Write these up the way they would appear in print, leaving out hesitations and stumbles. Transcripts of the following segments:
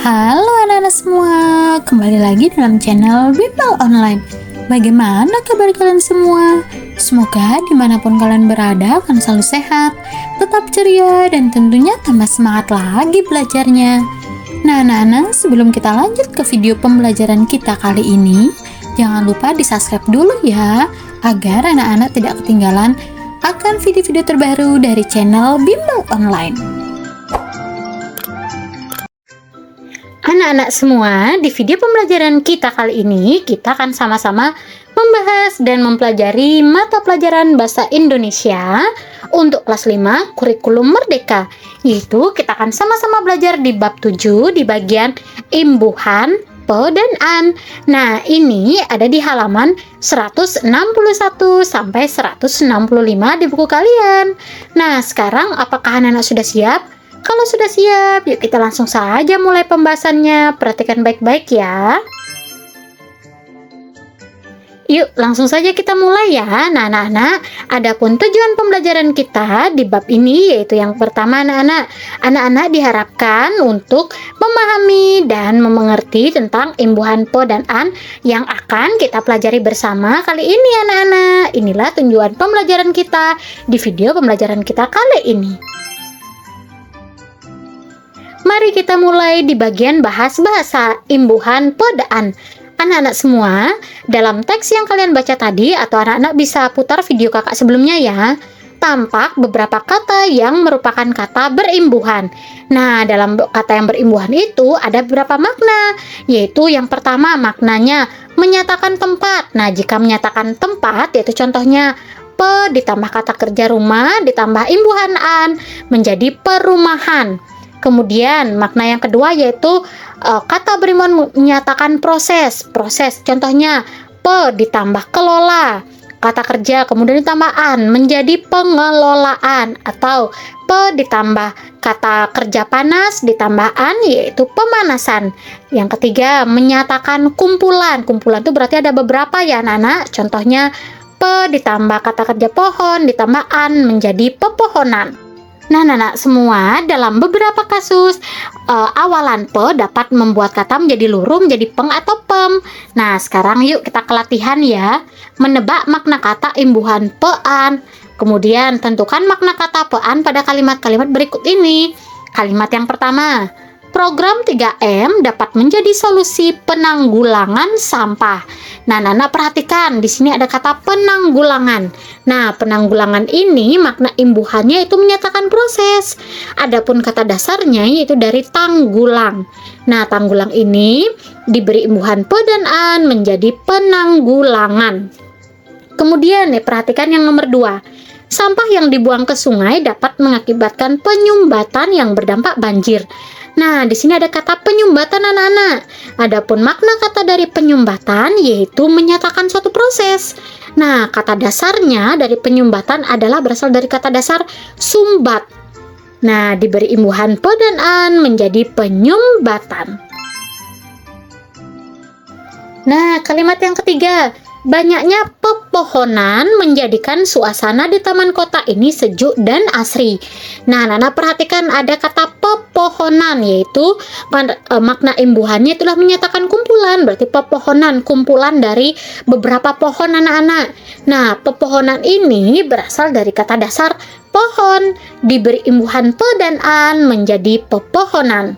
Halo anak-anak semua, kembali lagi dalam channel Bimbel Online. Bagaimana kabar kalian semua? Semoga dimanapun kalian berada akan selalu sehat, tetap ceria, dan tentunya tambah semangat lagi belajarnya. Nah anak-anak, sebelum kita lanjut ke video pembelajaran kita kali ini, jangan lupa di subscribe dulu ya, agar anak-anak tidak ketinggalan akan video-video terbaru dari channel Bimbel Online. Anak-anak semua, di video pembelajaran kita kali ini, kita akan sama-sama membahas dan mempelajari mata pelajaran Bahasa Indonesia untuk kelas 5 Kurikulum Merdeka. Yaitu kita akan sama-sama belajar di bab 7 di bagian imbuhan, pe, dan an. Nah, ini ada di halaman 161 sampai 165 di buku kalian. Nah, sekarang apakah anak-anak sudah siap? Kalau sudah siap, yuk kita langsung saja mulai pembahasannya. Perhatikan baik-baik ya. Yuk, langsung saja kita mulai ya. Nah, anak-anak, adapun tujuan pembelajaran kita di bab ini yaitu yang pertama, anak-anak diharapkan untuk memahami dan mengerti tentang imbuhan po dan an yang akan kita pelajari bersama kali ini, anak-anak. Inilah tujuan pembelajaran kita di video pembelajaran kita kali ini. Mari kita mulai di bagian bahas bahasa imbuhan po dan an. Anak-anak semua, dalam teks yang kalian baca tadi atau anak-anak bisa putar video kakak sebelumnya ya, tampak beberapa kata yang merupakan kata berimbuhan. Nah, dalam kata yang berimbuhan itu ada beberapa makna, yaitu yang pertama maknanya menyatakan tempat. Nah, jika menyatakan tempat yaitu contohnya pe ditambah kata kerja rumah ditambah imbuhan an menjadi perumahan. Kemudian makna yang kedua yaitu kata berimbuhan menyatakan proses. Contohnya pe ditambah kelola, kata kerja kemudian ditambah an menjadi pengelolaan, atau pe ditambah kata kerja panas ditambah an yaitu pemanasan. Yang ketiga menyatakan kumpulan. Kumpulan itu berarti ada beberapa ya anak-anak. Contohnya pe ditambah kata kerja pohon ditambah an menjadi pepohonan. Nah, anak-anak semua, dalam beberapa kasus awalan pe dapat membuat kata menjadi luruh, menjadi peng atau pem. Nah, sekarang yuk kita ke latihan ya. Menebak makna kata imbuhan pean. Kemudian tentukan makna kata pean pada kalimat-kalimat berikut ini. Kalimat yang pertama, program 3M dapat menjadi solusi penanggulangan sampah. Nah, anak-anak perhatikan, di sini ada kata penanggulangan. Nah, penanggulangan ini makna imbuhannya itu menyatakan proses. Adapun kata dasarnya yaitu dari tanggulang. Nah, tanggulang ini diberi imbuhan pe dan an menjadi penanggulangan. Kemudian perhatikan yang nomor 2. Sampah yang dibuang ke sungai dapat mengakibatkan penyumbatan yang berdampak banjir. Nah, di sini ada kata penyumbatan anak-anak. Adapun makna kata dari penyumbatan yaitu menyatakan suatu proses. Nah, kata dasarnya dari penyumbatan adalah berasal dari kata dasar sumbat. Nah, diberi imbuhan pe dan an menjadi penyumbatan. Nah, kalimat yang ketiga. Banyaknya pepohonan menjadikan suasana di taman kota ini sejuk dan asri. Nah, anak-anak perhatikan ada kata pepohonan, yaitu makna imbuhannya itulah menyatakan kumpulan. Berarti pepohonan, kumpulan dari beberapa pohon anak-anak. Nah, pepohonan ini berasal dari kata dasar pohon, diberi imbuhan pe dan an menjadi pepohonan.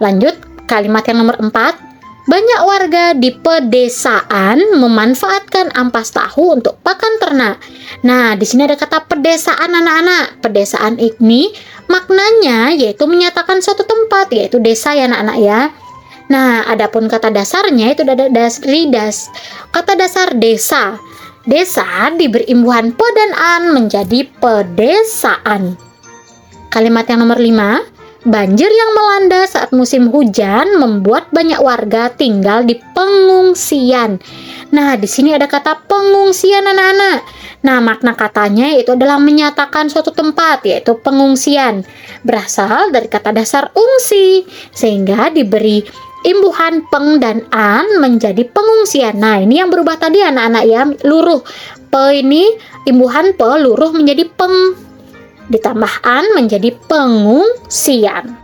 Lanjut, kalimat yang nomor 4. Banyak warga di pedesaan memanfaatkan ampas tahu untuk pakan ternak. Nah, di sini ada kata pedesaan anak-anak. Pedesaan ini maknanya yaitu menyatakan suatu tempat, yaitu desa ya anak-anak ya. Nah, adapun kata dasarnya itu ada kata dasar desa. Desa diberi imbuhan pe dan an menjadi pedesaan. Kalimat yang nomor 5. Banjir yang melanda saat musim hujan membuat banyak warga tinggal di pengungsian. Nah, di sini ada kata pengungsian anak-anak. Nah, makna katanya itu adalah menyatakan suatu tempat, yaitu pengungsian. Berasal dari kata dasar ungsi, sehingga diberi imbuhan peng dan an menjadi pengungsian. Nah, ini yang berubah tadi anak-anak ya, luruh. Pe ini imbuhan pe, luruh menjadi peng. Ditambah an menjadi pengungsian.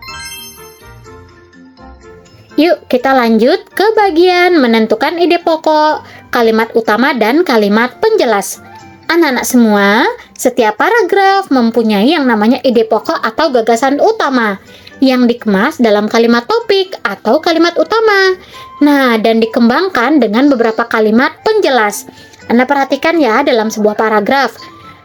Yuk, kita lanjut ke bagian menentukan ide pokok, kalimat utama, dan kalimat penjelas. Anak-anak semua, setiap paragraf mempunyai yang namanya ide pokok atau gagasan utama yang dikemas dalam kalimat topik atau kalimat utama. Nah, dan dikembangkan dengan beberapa kalimat penjelas. Anda perhatikan ya dalam sebuah paragraf.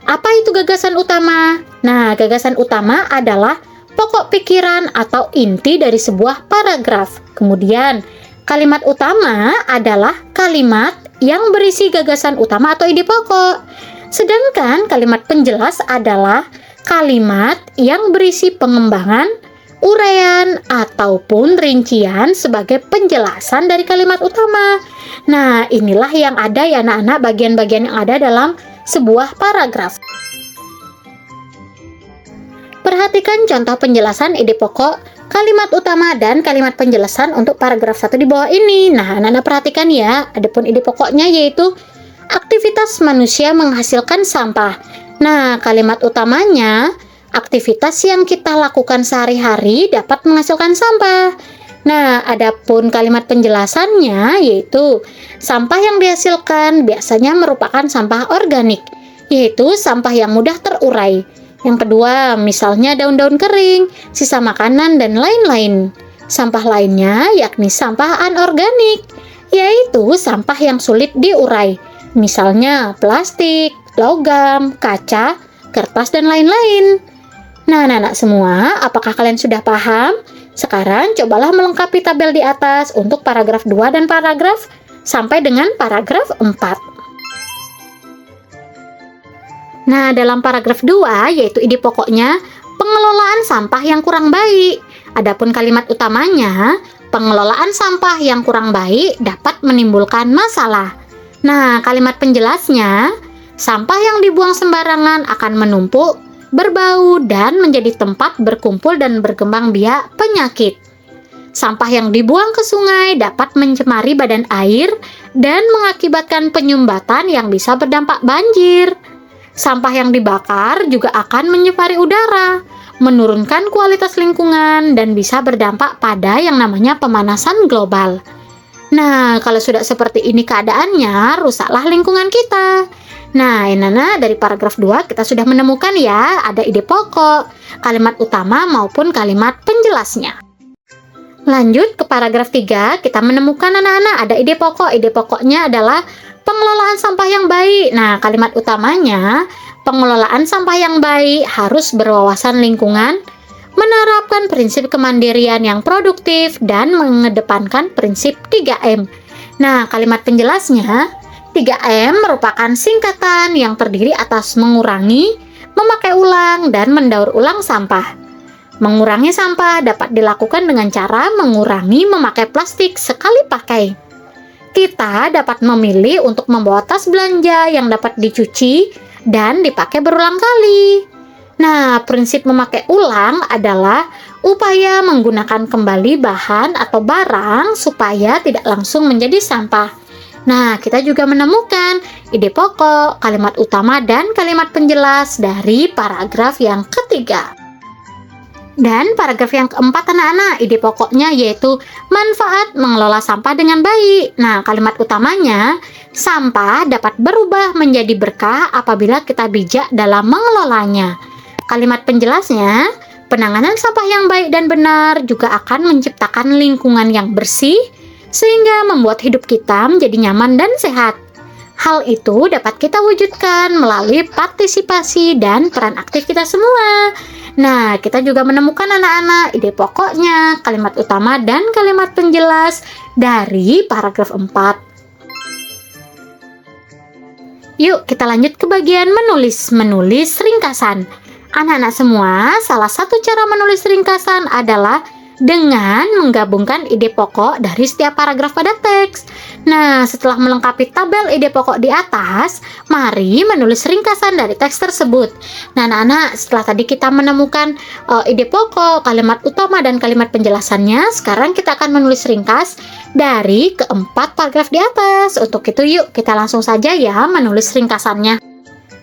Apa itu gagasan utama? Nah, gagasan utama adalah pokok pikiran atau inti dari sebuah paragraf. Kemudian, kalimat utama adalah kalimat yang berisi gagasan utama atau ide pokok. Sedangkan kalimat penjelas adalah kalimat yang berisi pengembangan, uraian, ataupun rincian sebagai penjelasan dari kalimat utama. Nah, inilah yang ada ya anak-anak, bagian-bagian yang ada dalam sebuah paragraf. Perhatikan contoh penjelasan ide pokok, kalimat utama, dan kalimat penjelasan untuk paragraf 1 di bawah ini. Nah, anak-anak perhatikan ya, adapun ide pokoknya yaitu aktivitas manusia menghasilkan sampah. Nah, kalimat utamanya, aktivitas yang kita lakukan sehari-hari dapat menghasilkan sampah. Nah, adapun kalimat penjelasannya yaitu sampah yang dihasilkan biasanya merupakan sampah organik, yaitu sampah yang mudah terurai. Yang kedua, misalnya daun-daun kering, sisa makanan, dan lain-lain. Sampah lainnya yakni sampah anorganik, yaitu sampah yang sulit diurai. Misalnya plastik, logam, kaca, kertas, dan lain-lain. Nah, anak-anak semua, apakah kalian sudah paham? Sekarang cobalah melengkapi tabel di atas untuk paragraf 2 dan paragraf sampai dengan paragraf 4. Nah, dalam paragraf 2 yaitu ide pokoknya pengelolaan sampah yang kurang baik. Adapun kalimat utamanya, pengelolaan sampah yang kurang baik dapat menimbulkan masalah. Nah, kalimat penjelasnya, sampah yang dibuang sembarangan akan menumpuk, berbau, dan menjadi tempat berkumpul dan berkembang biak penyakit. Sampah yang dibuang ke sungai dapat mencemari badan air dan mengakibatkan penyumbatan yang bisa berdampak banjir. Sampah yang dibakar juga akan mencemari udara, menurunkan kualitas lingkungan, dan bisa berdampak pada yang namanya pemanasan global. Nah, kalau sudah seperti ini keadaannya, rusaklah lingkungan kita. Nah, Nana, dari paragraf 2 kita sudah menemukan ya, ada ide pokok, kalimat utama maupun kalimat penjelasnya. Lanjut ke paragraf 3, kita menemukan anak-anak ada ide pokok. Ide pokoknya adalah pengelolaan sampah yang baik. Nah, kalimat utamanya, pengelolaan sampah yang baik harus berwawasan lingkungan, menerapkan prinsip kemandirian yang produktif, dan mengedepankan prinsip 3M. Nah, kalimat penjelasnya, 3M merupakan singkatan yang terdiri atas mengurangi, memakai ulang, dan mendaur ulang sampah. Mengurangi sampah dapat dilakukan dengan cara mengurangi memakai plastik sekali pakai. Kita dapat memilih untuk membawa tas belanja yang dapat dicuci dan dipakai berulang kali. Nah, prinsip memakai ulang adalah upaya menggunakan kembali bahan atau barang supaya tidak langsung menjadi sampah. Nah, kita juga menemukan ide pokok, kalimat utama, dan kalimat penjelas dari paragraf yang ketiga. Dan paragraf yang keempat anak-anak, ide pokoknya yaitu manfaat mengelola sampah dengan baik. Nah, kalimat utamanya, sampah dapat berubah menjadi berkah apabila kita bijak dalam mengelolanya. Kalimat penjelasnya, penanganan sampah yang baik dan benar juga akan menciptakan lingkungan yang bersih, sehingga membuat hidup kita menjadi nyaman dan sehat. Hal itu dapat kita wujudkan melalui partisipasi dan peran aktif kita semua. Nah, kita juga menemukan anak-anak ide pokoknya, kalimat utama, dan kalimat penjelas dari paragraf 4. Yuk, kita lanjut ke bagian menulis ringkasan. Anak-anak semua, salah satu cara menulis ringkasan adalah dengan menggabungkan ide pokok dari setiap paragraf pada teks. Nah, setelah melengkapi tabel ide pokok di atas, mari menulis ringkasan dari teks tersebut. Nah, anak-anak, setelah tadi kita menemukan ide pokok, kalimat utama, dan kalimat penjelasannya, sekarang kita akan menulis ringkas dari keempat paragraf di atas. Untuk itu, yuk kita langsung saja ya menulis ringkasannya.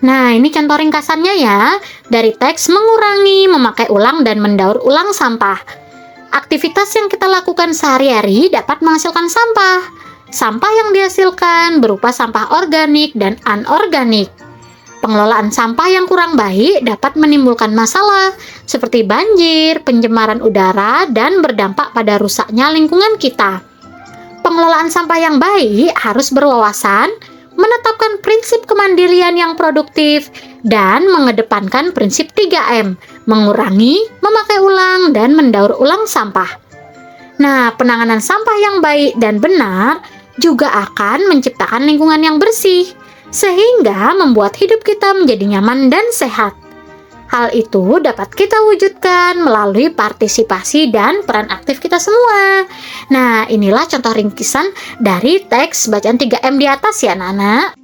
Nah, ini contoh ringkasannya ya, dari teks mengurangi, memakai ulang, dan mendaur ulang sampah. Aktivitas yang kita lakukan sehari-hari dapat menghasilkan sampah. Sampah yang dihasilkan berupa sampah organik dan anorganik. Pengelolaan sampah yang kurang baik dapat menimbulkan masalah seperti banjir, pencemaran udara, dan berdampak pada rusaknya lingkungan kita. Pengelolaan sampah yang baik harus berwawasan, menetapkan prinsip kemandirian yang produktif, dan mengedepankan prinsip 3M, mengurangi, memakai ulang, dan mendaur ulang sampah. Nah, penanganan sampah yang baik dan benar juga akan menciptakan lingkungan yang bersih, sehingga membuat hidup kita menjadi nyaman dan sehat. Hal itu dapat kita wujudkan melalui partisipasi dan peran aktif kita semua. Nah, inilah contoh ringkisan dari teks bacaan 3M di atas ya, anak-anak.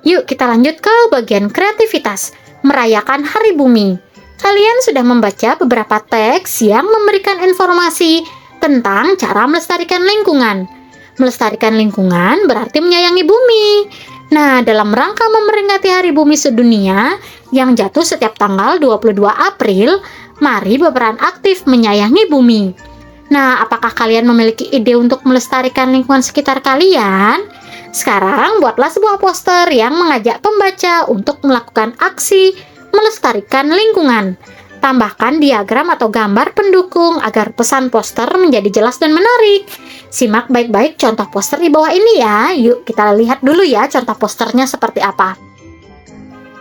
Yuk kita lanjut ke bagian kreativitas, merayakan Hari Bumi. Kalian sudah membaca beberapa teks yang memberikan informasi tentang cara melestarikan lingkungan. Melestarikan lingkungan berarti menyayangi bumi. Nah, dalam rangka memperingati Hari Bumi Sedunia yang jatuh setiap tanggal 22 April, mari berperan aktif menyayangi bumi. Nah, apakah kalian memiliki ide untuk melestarikan lingkungan sekitar kalian? Sekarang buatlah sebuah poster yang mengajak pembaca untuk melakukan aksi melestarikan lingkungan. Tambahkan diagram atau gambar pendukung agar pesan poster menjadi jelas dan menarik. Simak baik-baik contoh poster di bawah ini ya. Yuk kita lihat dulu ya contoh posternya seperti apa.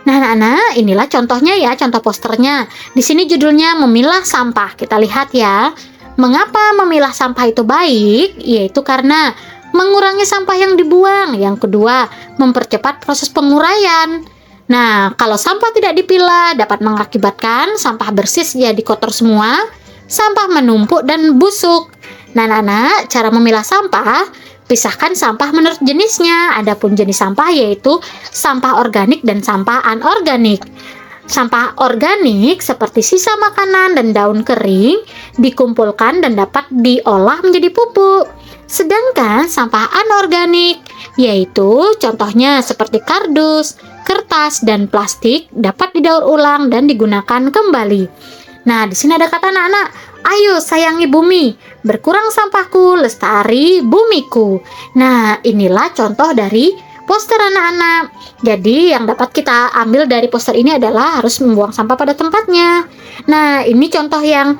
Nah, anak-anak, inilah contohnya ya, contoh posternya. Di sini judulnya memilah sampah. Kita lihat ya. Mengapa memilah sampah itu baik? Yaitu karena mengurangi sampah yang dibuang. Yang kedua, mempercepat proses penguraian. Nah, kalau sampah tidak dipilah dapat mengakibatkan sampah bersih jadi kotor semua, sampah menumpuk dan busuk. Nah, anak-anak, cara memilah sampah, pisahkan sampah menurut jenisnya. Adapun jenis sampah yaitu sampah organik dan sampah anorganik. Sampah organik seperti sisa makanan dan daun kering dikumpulkan dan dapat diolah menjadi pupuk. Sedangkan sampah anorganik yaitu contohnya seperti kardus, kertas, dan plastik dapat didaur ulang dan digunakan kembali. Nah, di sini ada kata anak-anak, ayo sayangi bumi, berkurang sampahku, lestari bumiku. Nah, inilah contoh dari poster anak-anak. Jadi, yang dapat kita ambil dari poster ini adalah harus membuang sampah pada tempatnya. Nah, ini contoh yang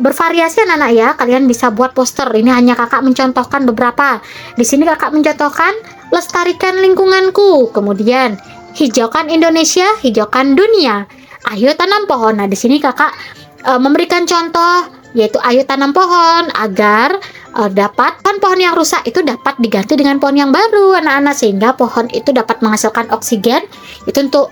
bervariasi anak-anak ya. Kalian bisa buat poster. Ini hanya kakak mencontohkan beberapa. Di sini kakak mencontohkan lestarikan lingkunganku, kemudian hijaukan Indonesia, hijaukan dunia, ayo tanam pohon. Nah, di sini kakak memberikan contoh yaitu ayo tanam pohon agar dapat pohon yang rusak itu dapat diganti dengan pohon yang baru anak-anak, sehingga pohon itu dapat menghasilkan oksigen itu untuk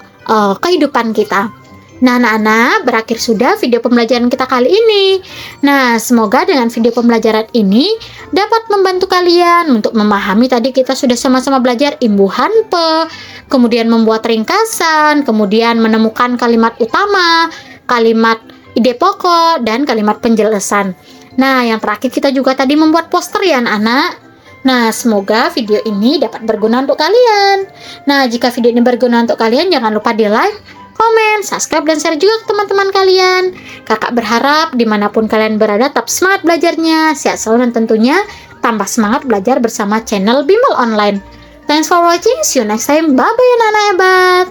kehidupan kita. Nah, anak-anak, berakhir sudah video pembelajaran kita kali ini. Nah, semoga dengan video pembelajaran ini dapat membantu kalian untuk memahami tadi kita sudah sama-sama belajar imbuhan pe, kemudian membuat ringkasan, kemudian menemukan kalimat utama, kalimat ide pokok, dan kalimat penjelasan. Nah, yang terakhir kita juga tadi membuat poster ya anak-anak. Nah, semoga video ini dapat berguna untuk kalian. Nah, jika video ini berguna untuk kalian, jangan lupa di like, komen, subscribe, dan share juga ke teman-teman kalian. Kakak berharap dimanapun kalian berada tetap semangat belajarnya, sehat selalu, dan tentunya tambah semangat belajar bersama channel Bimbel Online. Thanks for watching, see you next time, bye-bye anak-anak hebat.